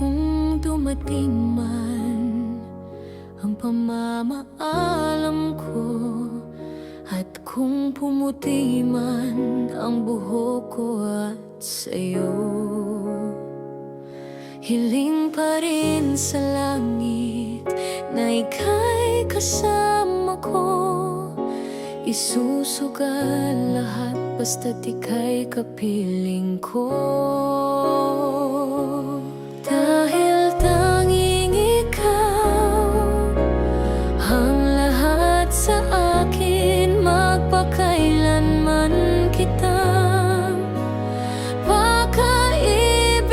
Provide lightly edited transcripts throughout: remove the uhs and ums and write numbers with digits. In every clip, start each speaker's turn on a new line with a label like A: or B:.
A: kung dumating man ang pamamaalam ko, at kung pumuti man ang buhok ko at sa'yo, hiling pa rin sa langit na ika'y kasama ko. Isusugal lahat basta't ika'y kapiling ko. Dahil tanging ikaw ang lahat sa akin, magpakailanman kitang pakaibigin.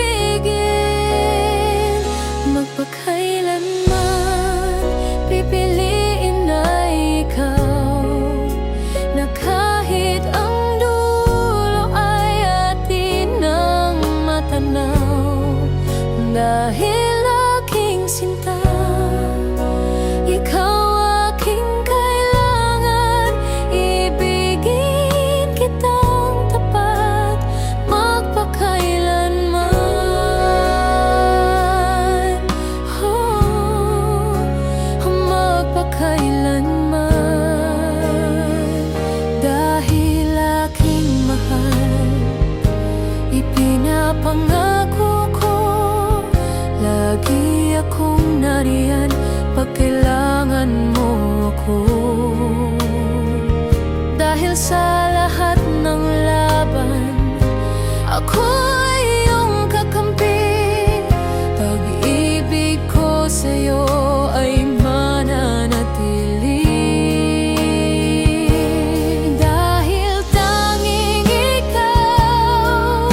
A: Magpakailanman pipiliin na ikaw, na kahit ang dulo ay atin ang matanaw. Dahil aking sinta, ikaw aking kailangan, ibigin kitang tapat, magpakailanman. Oh, magpakailanman. Dahil aking mahal, ipinapangako ko, lagi akong nariyan pag kailangan mo ako. Dahil sa lahat ng laban, ako ay iyong kakampi. Pag-ibig ko sa'yo ay mananatili. Dahil tanging ikaw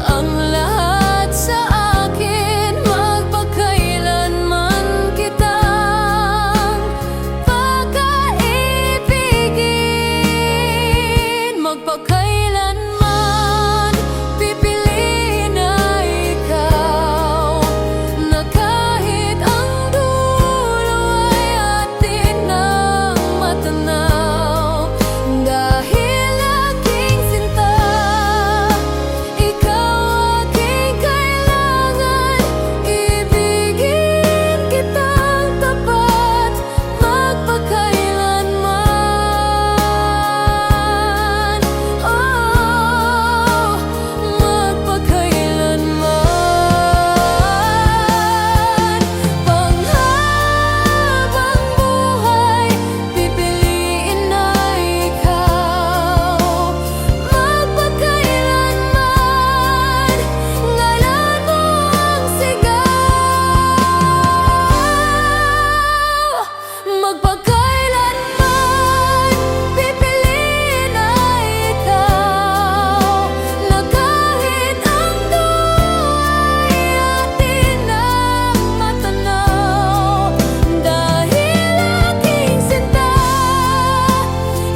A: ang lahat sa akin, magpakailanman kitang pakaibigin. Magpakailanman pipiliin na ikaw, na kahit ang dulo ay atin ang matanaw. Dahil aking sinta, ikaw aking kailangan, ibigin kitang tapat, magpakailanman. Oh, magpakailanman. Panghabang buhay, pipiliin na ikaw, magpakailanman. Ngalan mo ang sigaw. Magpakailanman pipiliin na ikaw, na kahit ang dulo ay atin ang matanaw. Dahil aking sinta,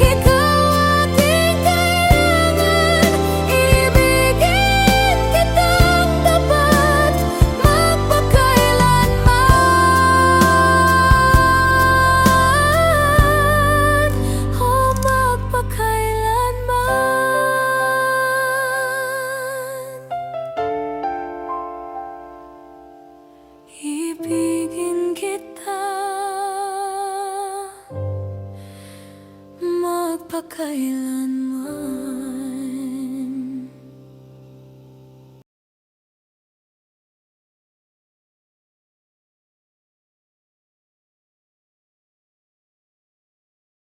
A: ikaw aking kailangan, ibigin kitang tapat, magpakailanman. Oh, magpakailanman. Ibigin kita, magpakailanman.